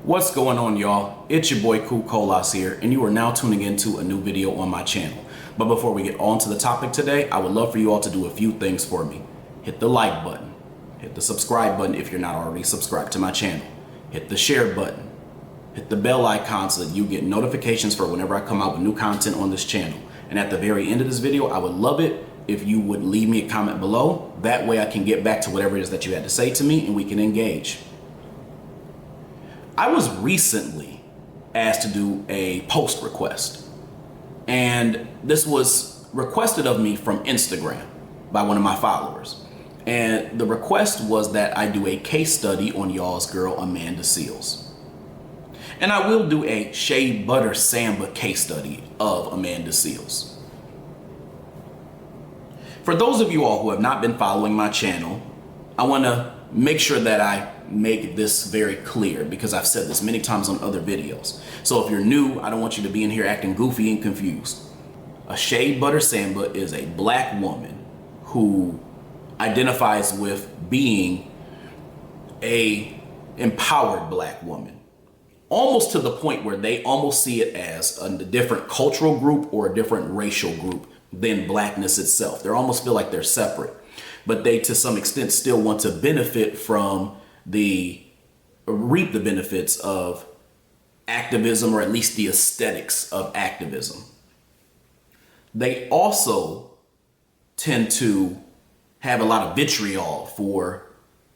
What's going on, y'all? It's your boy Cool Colas here, and you are now tuning into a new video on my channel. But before we get on to the topic today, I would love for you all to do a few things for me. Hit the like button, hit the subscribe button if you're not already subscribed to my channel, hit the share button, hit the bell icon so that you get notifications for whenever I come out with new content on this channel. And at the very end of this video, I would love it if you would leave me a comment below. That way I can get back to whatever it is that you had to say to me and we can engage. I was recently asked to do a post request, and this was requested of me from Instagram by one of my followers. And the request was that I do a case study on y'all's girl, Amanda Seales. And I will do a Shea Butter Samba case study of Amanda Seales. For those of you all who have not been following my channel, I want to make sure that I make this very clear because I've said this many times on other videos. So if you're new, I don't want you to be in here acting goofy and confused. A Shea Butter Samba is a black woman who identifies with being a empowered black woman, almost to the point where they almost see it as a different cultural group or a different racial group than blackness itself. They almost feel like they're separate, but they to some extent still want to benefit from reap the benefits of activism, or at least the aesthetics of activism. They also tend to have a lot of vitriol for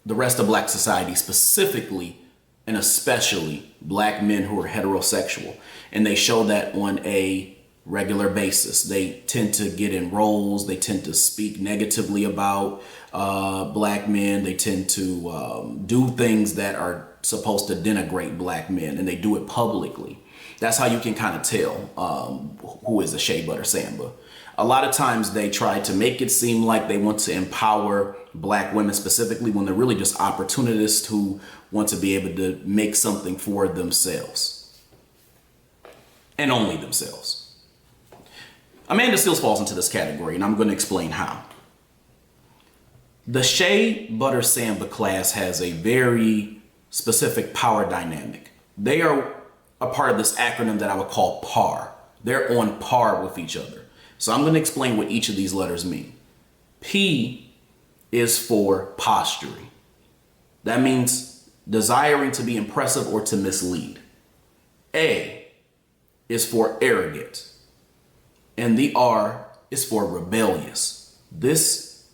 the rest of black society, specifically and especially black men who are heterosexual. And they show that on a regular basis. They tend to get in roles. They tend to speak negatively about black men. They tend to do things that are supposed to denigrate black men, and they do it publicly. That's how you can kind of tell who is a Shea Butter Samba. A lot of times they try to make it seem like they want to empower black women specifically, when they're really just opportunists who want to be able to make something for themselves and only themselves. Amanda Seales falls into this category, and I'm going to explain how. The Shea Butter Samba class has a very specific power dynamic. They are a part of this acronym that I would call PAR. They're on par with each other. So I'm going to explain what each of these letters mean. P is for posturing. That means desiring to be impressive or to mislead. A is for arrogant. And the R is for rebellious. This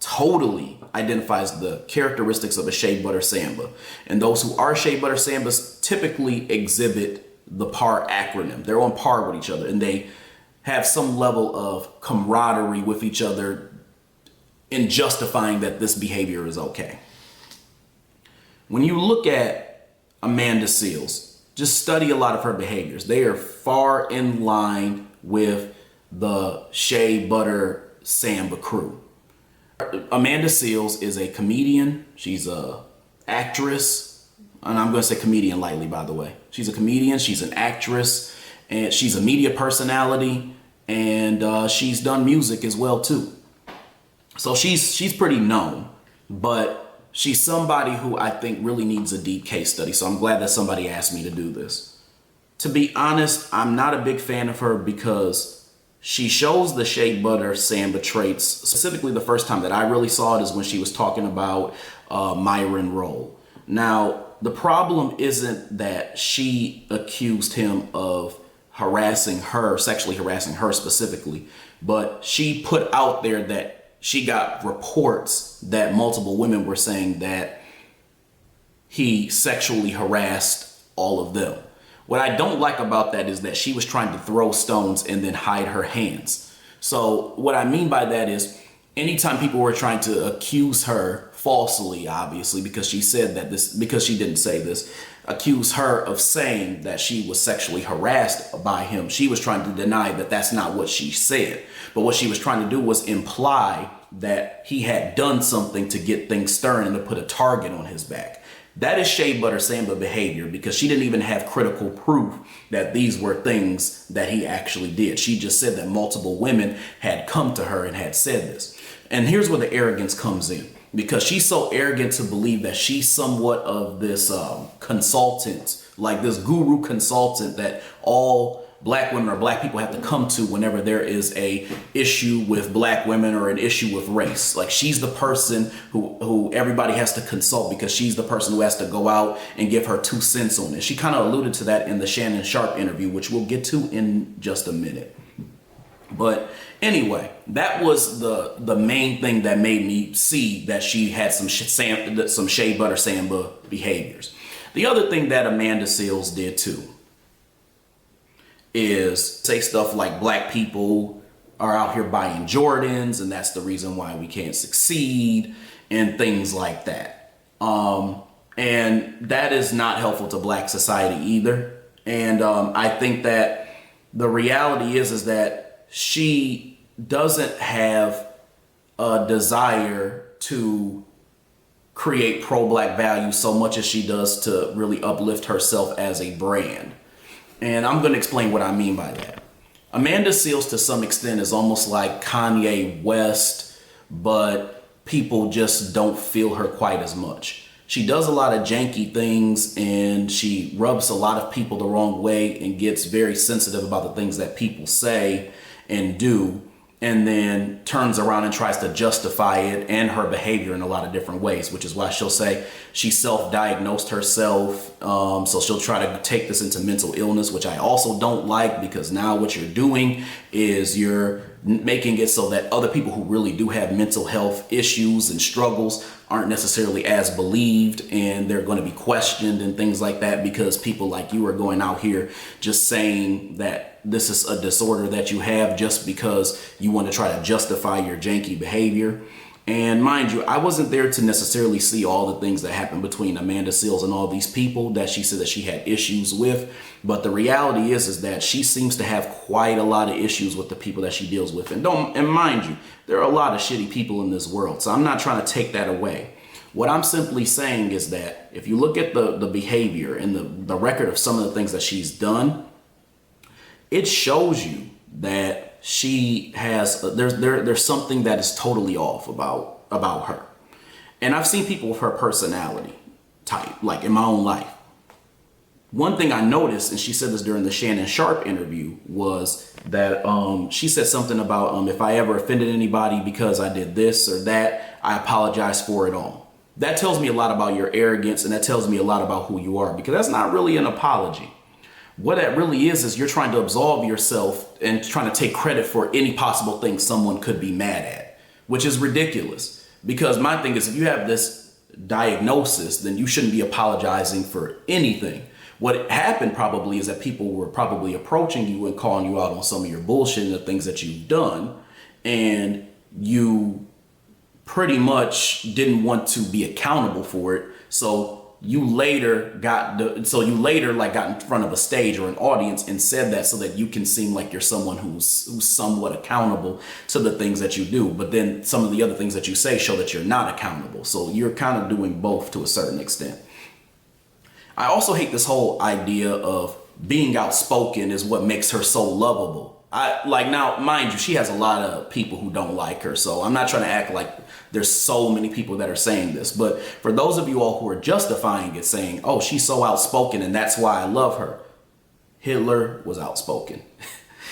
totally identifies the characteristics of a Shea Butter Samba. And those who are Shea Butter Sambas typically exhibit the PAR acronym. They're on par with each other, and they have some level of camaraderie with each other in justifying that this behavior is okay. When you look at Amanda Seales, just study a lot of her behaviors. They are far in line with the Shea Butter Samba crew. Amanda Seales is a comedian. She's a actress, and I'm going to say comedian lightly, by the way. She's a comedian, she's an actress, and she's a media personality, and she's done music as well too. So she's pretty known, but she's somebody who I think really needs a deep case study. So I'm glad that somebody asked me to do this. To be honest, I'm not a big fan of her because she shows the Shea Butter Samba traits. Specifically, the first time that I really saw it is when she was talking about Myron Rolle. Now, the problem isn't that she accused him of harassing her, sexually harassing her specifically, but she put out there that she got reports that multiple women were saying that he sexually harassed all of them. What I don't like about that is that she was trying to throw stones and then hide her hands. So what I mean by that is anytime people were trying to accuse her falsely, obviously, because she said that because she didn't say this, accuse her of saying that she was sexually harassed by him, she was trying to deny that that's not what she said. But what she was trying to do was imply that he had done something to get things stirring and to put a target on his back. That is Shea Butter Samba behavior, because she didn't even have critical proof that these were things that he actually did. She just said that multiple women had come to her and had said this. And here's where the arrogance comes in. because she's so arrogant to believe that she's somewhat of this consultant like this guru consultant that all black women or black people have to come to whenever there is a issue with black women or an issue with race. Like, she's the person who everybody has to consult, because she's the person who has to go out and give her 2 cents on it. She kind of alluded to that in the Shannon Sharpe interview, which we'll get to in just a minute. But anyway, that was the main thing that made me see that she had some Shea Butter Samba behaviors. The other thing that Amanda Seales did too is say stuff like black people are out here buying Jordans and that's the reason why we can't succeed and things like that. And that is not helpful to black society either. And I think that the reality is that she doesn't have a desire to create pro-black values so much as she does to really uplift herself as a brand. And I'm going to explain what I mean by that. Amanda Seales, to some extent, is almost like Kanye West, but people just don't feel her quite as much. She does a lot of janky things and she rubs a lot of people the wrong way and gets very sensitive about the things that people say and do, and then turns around and tries to justify it and her behavior in a lot of different ways, which is why she'll say she self-diagnosed herself. So she'll try to take this into mental illness, which I also don't like, because now what you're doing is you're making it so that other people who really do have mental health issues and struggles aren't necessarily as believed, and they're going to be questioned and things like that, because people like you are going out here just saying that this is a disorder that you have just because you want to try to justify your janky behavior. And mind you, I wasn't there to necessarily see all the things that happened between Amanda Seales and all these people that she said that she had issues with. But the reality is that she seems to have quite a lot of issues with the people that she deals with. And mind you, there are a lot of shitty people in this world. So I'm not trying to take that away. What I'm simply saying is that if you look at the behavior and the record of some of the things that she's done, it shows you that she has, there's something that is totally off about her. And I've seen people with her personality type, like in my own life. One thing I noticed, and she said this during the Shannon Sharpe interview, was that she said something about if I ever offended anybody because I did this or that, I apologize for it all. That tells me a lot about your arrogance, and that tells me a lot about who you are, because that's not really an apology. What that really is you're trying to absolve yourself and trying to take credit for any possible thing someone could be mad at, which is ridiculous. Because my thing is, if you have this diagnosis, then you shouldn't be apologizing for anything. What happened probably is that people were probably approaching you and calling you out on some of your bullshit and the things that you've done, and you pretty much didn't want to be accountable for it. So you later got in front of a stage or an audience and said that so that you can seem like you're someone who's somewhat accountable to the things that you do. But then some of the other things that you say show that you're not accountable. So you're kind of doing both to a certain extent. I also hate this whole idea of being outspoken is what makes her so lovable. Now, mind you, she has a lot of people who don't like her, so I'm not trying to act like there's so many people that are saying this. But for those of you all who are justifying it, saying, oh, she's so outspoken and that's why I love her. Hitler was outspoken.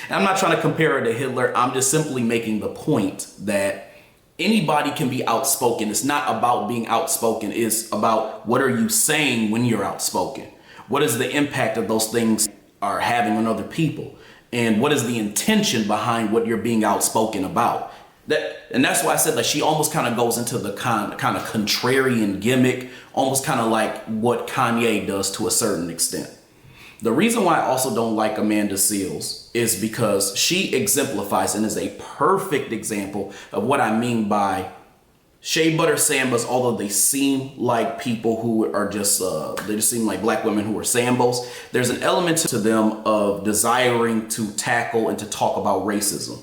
And I'm not trying to compare her to Hitler. I'm just simply making the point that anybody can be outspoken. It's not about being outspoken. It's about what are you saying when you're outspoken? What is the impact of those things are having on other people? And what is the intention behind what you're being outspoken about? And that's why I said that she almost kind of goes into the kind of contrarian gimmick, almost kind of like what Kanye does to a certain extent. The reason why I also don't like Amanda Seales is because she exemplifies and is a perfect example of what I mean by Shea Butter Sambas. Although they seem like people who are just, they just seem like black women who are Sambos, there's an element to them of desiring to tackle and to talk about racism.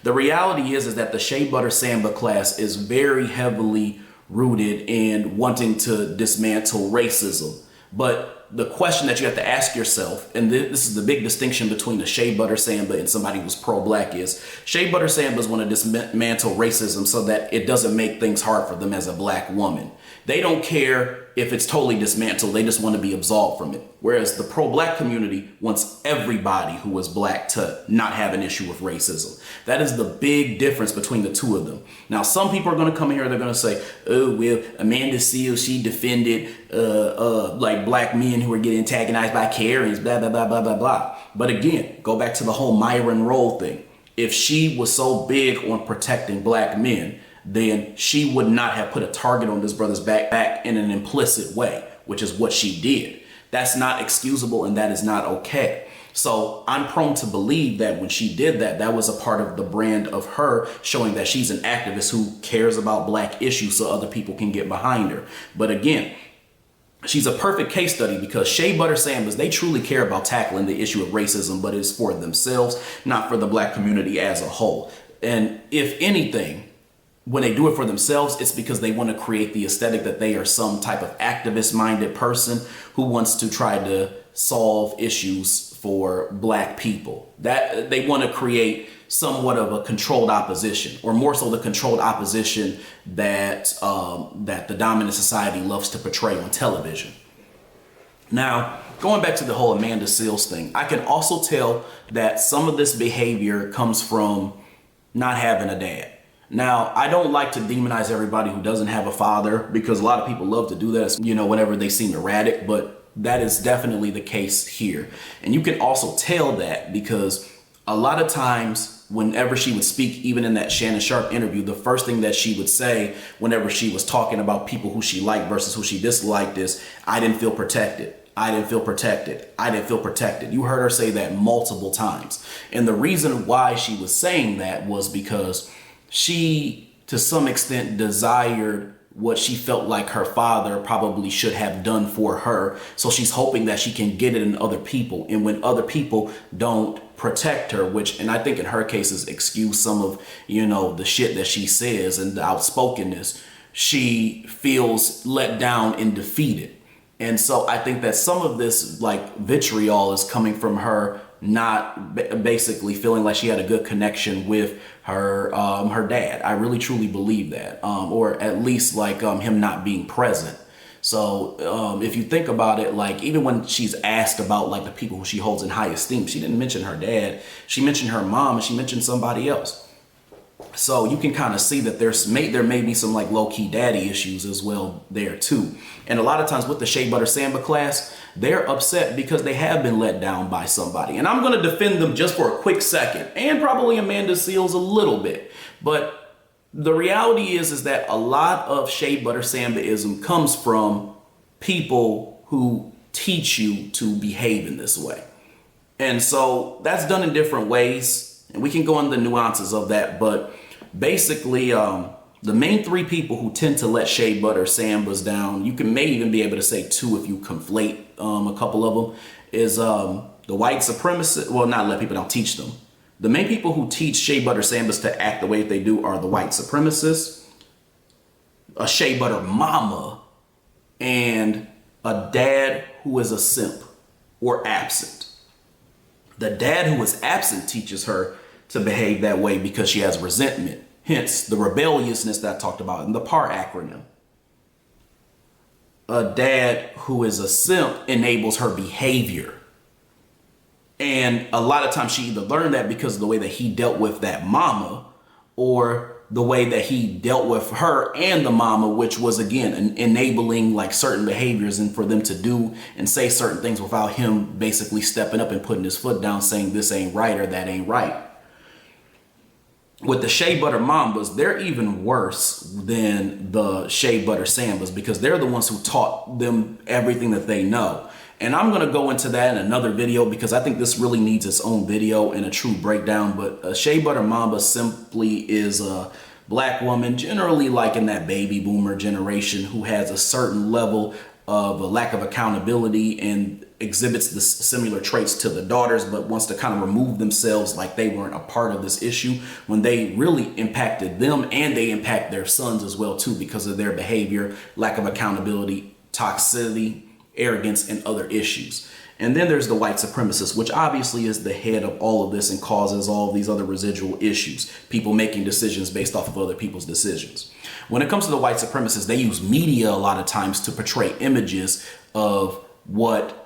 The reality is that the Shea Butter Samba class is very heavily rooted in wanting to dismantle racism. But the question that you have to ask yourself, and this is the big distinction between a Shea Butter Samba and somebody who's pro-black, is Shea Butter Sambas want to dismantle racism so that it doesn't make things hard for them as a black woman. They don't care if it's totally dismantled, they just want to be absolved from it. Whereas the pro-black community wants everybody who is black to not have an issue with racism. That is the big difference between the two of them. Now, some people are going to come here, they're going to say, oh, well, Amanda Seales, she defended like black men who were getting antagonized by Karens, blah, blah, blah, blah, blah, blah. But again, go back to the whole Myron Rolle thing. If she was so big on protecting black men, then she would not have put a target on this brother's back in an implicit way, which is what she did. That's not excusable and that is not okay. So I'm prone to believe that when she did that, that was a part of the brand of her showing that she's an activist who cares about black issues so other people can get behind her. But again, she's a perfect case study because Shea Butter Sambas, they truly care about tackling the issue of racism, but it's for themselves, not for the black community as a whole. And if anything, when they do it for themselves, it's because they want to create the aesthetic that they are some type of activist-minded person who wants to try to solve issues for black people. That they want to create somewhat of a controlled opposition, or more so the controlled opposition that that the dominant society loves to portray on television. Now, going back to the whole Amanda Seales thing, I can also tell that some of this behavior comes from not having a dad. Now, I don't like to demonize everybody who doesn't have a father because a lot of people love to do that, you know, whenever they seem erratic, but that is definitely the case here. And you can also tell that because a lot of times whenever she would speak, even in that Shannon Sharpe interview, the first thing that she would say whenever she was talking about people who she liked versus who she disliked is, I didn't feel protected. I didn't feel protected. I didn't feel protected. You heard her say that multiple times. And the reason why she was saying that was because she, to some extent, desired what she felt like her father probably should have done for her. So she's hoping that she can get it in other people. And when other people don't protect her, which, and I think in her cases, excuse some of, you know, the shit that she says and the outspokenness, she feels let down and defeated. And so I think that some of this like vitriol is coming from her not basically feeling like she had a good connection with her dad. I really truly believe that, or at least like him not being present. So if you think about it, like even when she's asked about like the people who she holds in high esteem, she didn't mention her dad. She mentioned her mom and she mentioned somebody else. So you can kind of see that there may be some like low-key daddy issues as well there too. And a lot of times with the Shea Butter Samba class, they're upset because they have been let down by somebody. And I'm going to defend them just for a quick second, and probably Amanda Seales a little bit. But the reality is that a lot of Shea Butter Sambaism comes from people who teach you to behave in this way. And so that's done in different ways. And we can go into the nuances of that, but basically the main three people who tend to let Shea Butter Sambas down, you may even be able to say two if you conflate a couple of them, is the white supremacists. Well, not let people down, teach them. The main people who teach Shea Butter Sambas to act the way they do are the white supremacists, a Shea Butter mama, and a dad who is a simp or absent. The dad who is absent teaches her to behave that way because she has resentment. Hence the rebelliousness that I talked about in the PAR acronym. A dad who is a simp enables her behavior. And a lot of times she either learned that because of the way that he dealt with that mama, or the way that he dealt with her and the mama, which was again enabling like certain behaviors and for them to do and say certain things without him basically stepping up and putting his foot down saying this ain't right or that ain't right. With the Shea Butter Mambas, they're even worse than the Shea Butter Sambas because they're the ones who taught them everything that they know. And I'm going to go into that in another video because I think this really needs its own video and a true breakdown. But a Shea Butter Mamba simply is a black woman, generally like in that baby boomer generation, who has a certain level of a lack of accountability and exhibits the similar traits to the daughters, but wants to kind of remove themselves like they weren't a part of this issue when they really impacted them, and they impact their sons as well too because of their behavior, lack of accountability, toxicity, arrogance, and other issues. And then there's the white supremacist, which obviously is the head of all of this and causes all of these other residual issues, people making decisions based off of other people's decisions. When it comes to the white supremacists, they use media a lot of times to portray images of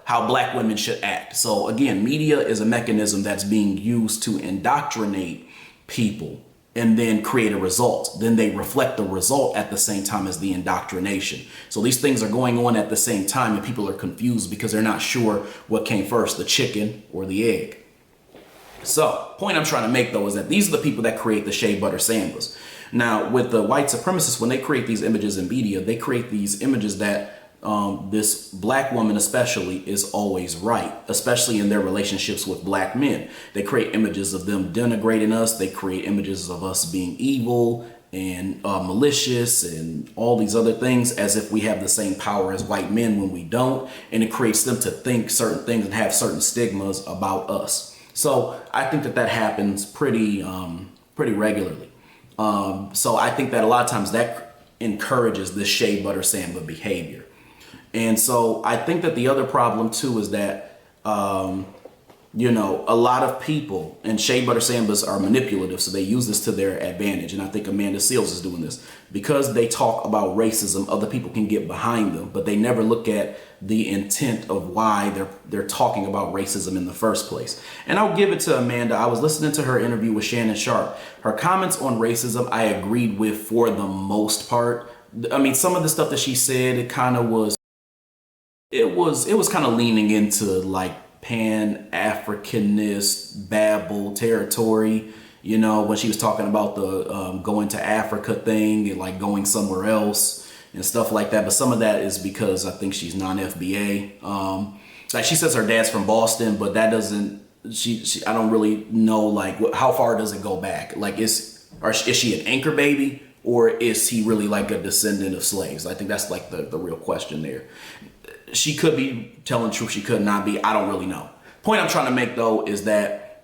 how black women should act. So again, media is a mechanism that's being used to indoctrinate people and then create a result. Then they reflect the result at the same time as the indoctrination. So these things are going on at the same time, and people are confused because they're not sure what came first, the chicken or the egg. So point I'm trying to make though is that these are the people that create the Shea Butter Sambas. Now with the white supremacists, when they create these images in media, they create these images that this black woman especially is always right, especially in their relationships with black men. They create images of them denigrating us. They create images of us being evil and malicious and all these other things, as if we have the same power as white men when we don't. And it creates them to think certain things and have certain stigmas about us. So I think that happens pretty regularly. So I think that a lot of times that encourages this Shea Butter Samba behavior. And so I think that the other problem too is that, a lot of people, and Shea Butter Sambas are manipulative, so they use this to their advantage. And I think Amanda Seales is doing this because they talk about racism. Other people can get behind them, but they never look at the intent of why they're talking about racism in the first place. And I'll give it to Amanda. I was listening to her interview with Shannon Sharpe. Her comments on racism, I agreed with for the most part. I mean, some of the stuff that she said, it was kind of leaning into like Pan-Africanist Babel territory, when she was talking about the going to Africa thing and like going somewhere else and stuff like that. But some of that is because I think she's non-FBA. Like she says her dad's from Boston, but that doesn't, I don't really know like how far does it go back? Like is she an anchor baby, or is he really like a descendant of slaves? I think that's like the real question there. She could be telling the truth. She could not be. I don't really know. Point I'm trying to make though is that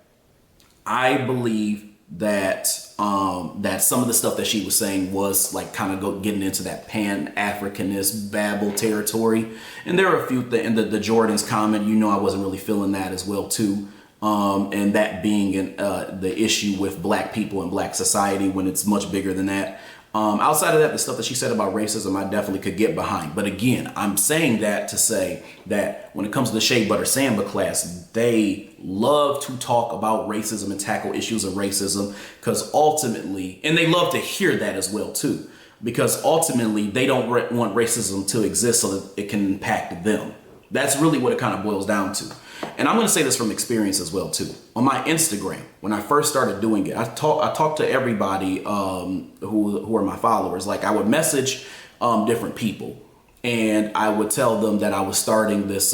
I believe that that some of the stuff that she was saying was like kind of getting into that Pan-Africanist Babel territory. And there are a few things. And the Jordan's comment, I wasn't really feeling that as well too. And that being the issue with black people and black society when it's much bigger than that. Outside of that, the stuff that she said about racism, I definitely could get behind. But again, I'm saying that to say that when it comes to the Shea Butter Samba class, they love to talk about racism and tackle issues of racism because ultimately, and they love to hear that as well too, because ultimately they don't want racism to exist so that it can impact them. That's really what it kind of boils down to. And I'm going to say this from experience as well too. On my Instagram, when I first started doing it, I talked to everybody who are my followers. Like I would message different people, and I would tell them that I was starting this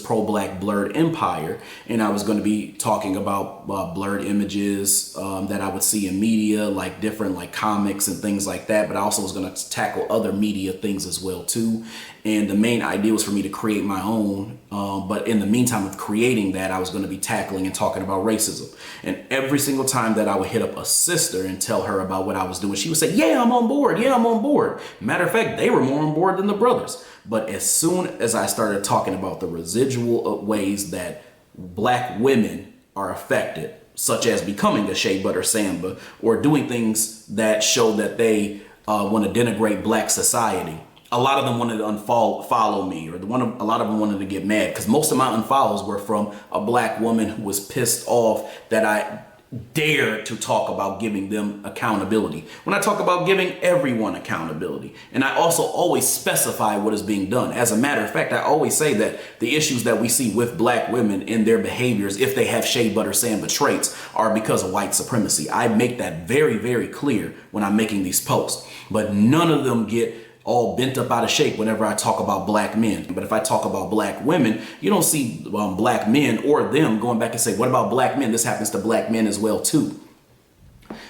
pro-black blurred empire, and I was going to be talking about blurred images that I would see in media, like different like comics and things like that. But I also was going to tackle other media things as well too. And the main idea was for me to create my own. But in the meantime of creating that, I was going to be tackling and talking about racism. And every single time that I would hit up a sister and tell her about what I was doing, she would say, yeah, I'm on board. Yeah, I'm on board. Matter of fact, they were more on board than the brothers. But as soon as I started talking about the residual ways that black women are affected, such as becoming a Shea Butter Samba or doing things that show that they want to denigrate black society, a lot of them wanted to unfollow me, or a lot of them wanted to get mad because most of my unfollows were from a black woman who was pissed off that I dared to talk about giving them accountability. When I talk about giving everyone accountability, and I also always specify what is being done. As a matter of fact, I always say that the issues that we see with black women in their behaviors, if they have Shea Butter Samba traits, are because of white supremacy. I make that very, very clear when I'm making these posts, but none of them get all bent up out of shape whenever I talk about black men. But if I talk about black women, you don't see black men or them going back and say, what about black men? This happens to black men as well too.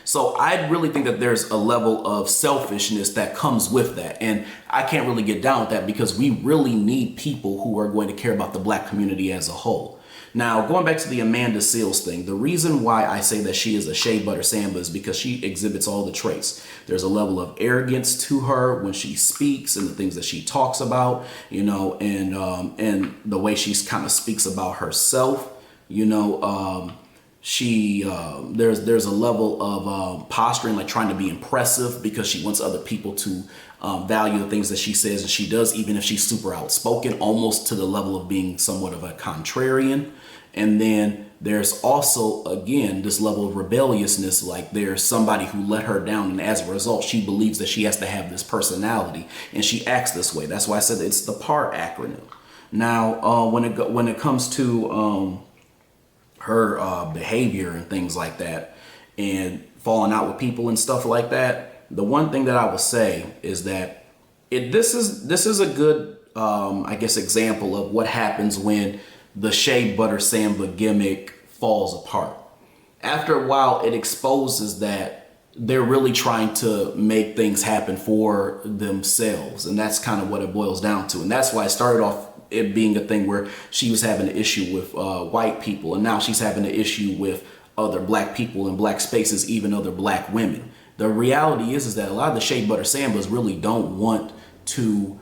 So I really think that there's a level of selfishness that comes with that. And I can't really get down with that because we really need people who are going to care about the Black community as a whole. Now, going back to the Amanda Seales thing, the reason why I say that she is a Shea Butter Samba is because she exhibits all the traits. There's a level of arrogance to her when she speaks and the things that she talks about, you know, and the way she kind of speaks about herself, you know. There's a level of posturing, like trying to be impressive because she wants other people to value the things that she says and she does, even if she's super outspoken, almost to the level of being somewhat of a contrarian. And then there's also, again, this level of rebelliousness, like there's somebody who let her down, and as a result, she believes that she has to have this personality and she acts this way. That's why I said it's the PAR acronym. Now, when it comes to her behavior and things like that, and falling out with people and stuff like that, the one thing that I would say is that this is a good I guess example of what happens when the Shea Butter Samba gimmick falls apart. After a while, it exposes that they're really trying to make things happen for themselves, and that's kind of what it boils down to. And that's why it started off it being a thing where she was having an issue with white people, and now she's having an issue with other Black people in Black spaces, even other Black women. The reality is that a lot of the Shea Butter Sambas really don't want to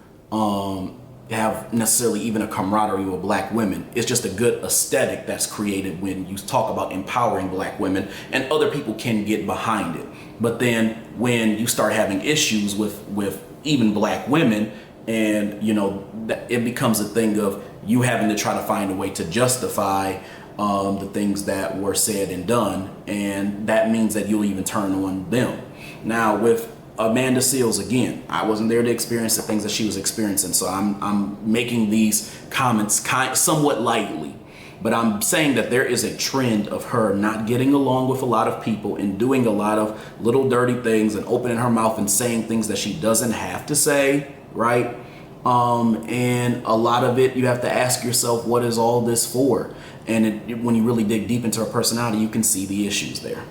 have necessarily even a camaraderie with Black women. It's just a good aesthetic that's created when you talk about empowering Black women, and other people can get behind it. But then when you start having issues with even Black women, and you know, it becomes a thing of you having to try to find a way to justify the things that were said and done, and that means that you'll even turn on them. Now with Amanda Seales, again, I wasn't there to experience the things that she was experiencing, so I'm making these comments somewhat lightly, but I'm saying that there is a trend of her not getting along with a lot of people and doing a lot of little dirty things and opening her mouth and saying things that she doesn't have to say, right? And a lot of it, you have to ask yourself, what is all this for? And when you really dig deep into her personality, you can see the issues there.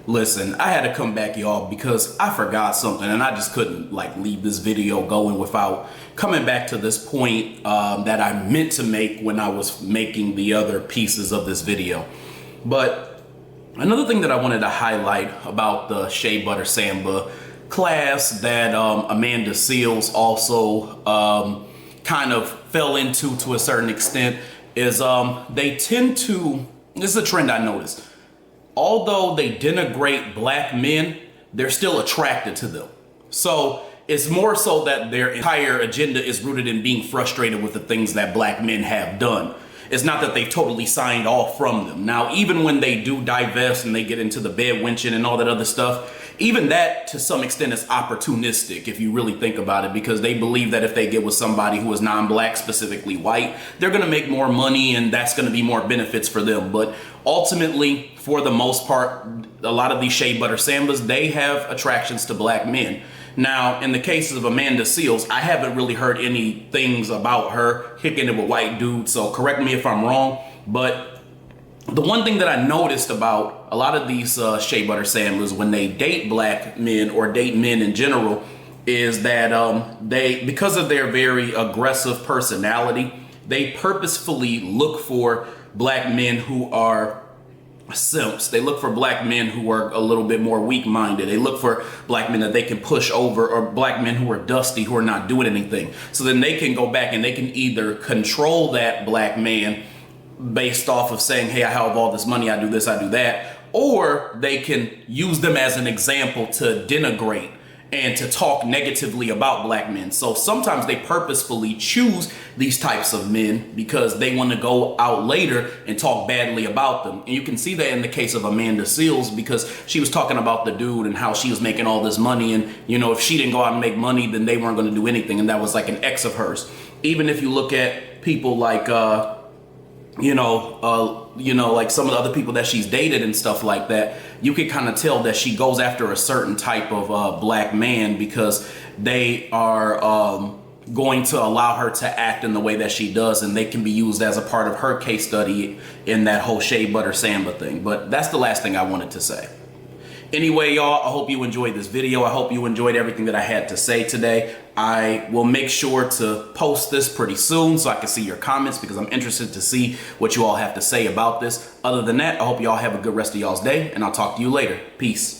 Listen, I had to come back, y'all, because I forgot something, and I just couldn't like leave this video going without coming back to this point that I meant to make when I was making the other pieces of this video. But another thing that I wanted to highlight about the Shea Butter Samba class that Amanda Seales also kind of fell into to a certain extent is they tend to, this is a trend I noticed, although they denigrate Black men, they're still attracted to them. So it's more so that their entire agenda is rooted in being frustrated with the things that Black men have done. It's not that they've totally signed off from them. Now, even when they do divest and they get into the bed wenching and all that other stuff, even that to some extent is opportunistic if you really think about it, because they believe that if they get with somebody who is non-Black, specifically white, they're going to make more money and that's going to be more benefits for them. But ultimately, for the most part, a lot of these Shea Butter Sambas, they have attractions to Black men. Now, in the cases of Amanda Seales, I haven't really heard any things about her kicking it with white dudes, so correct me if I'm wrong, but the one thing that I noticed about a lot of these Shea Butter Sambas when they date Black men or date men in general is that they, because of their very aggressive personality, they purposefully look for Black men who are simps. They look for Black men who are a little bit more weak-minded. They look for Black men that they can push over, or Black men who are dusty, who are not doing anything. So then they can go back and they can either control that Black man based off of saying, hey, I have all this money, I do this, I do that, or they can use them as an example to denigrate and to talk negatively about Black men. So sometimes they purposefully choose these types of men because they want to go out later and talk badly about them. And you can see that in the case of Amanda Seales, because she was talking about the dude and how she was making all this money, and you know, if she didn't go out and make money, then they weren't going to do anything, and that was like an ex of hers. Even if you look at people like like some of the other people that she's dated and stuff like that, you can kind of tell that she goes after a certain type of Black man because they are going to allow her to act in the way that she does, and they can be used as a part of her case study in that whole Shea Butter Samba thing. But that's the last thing I wanted to say. Anyway, y'all, I hope you enjoyed this video. I hope you enjoyed everything that I had to say today. I will make sure to post this pretty soon so I can see your comments, because I'm interested to see what you all have to say about this. Other than that, I hope y'all have a good rest of y'all's day, and I'll talk to you later. Peace.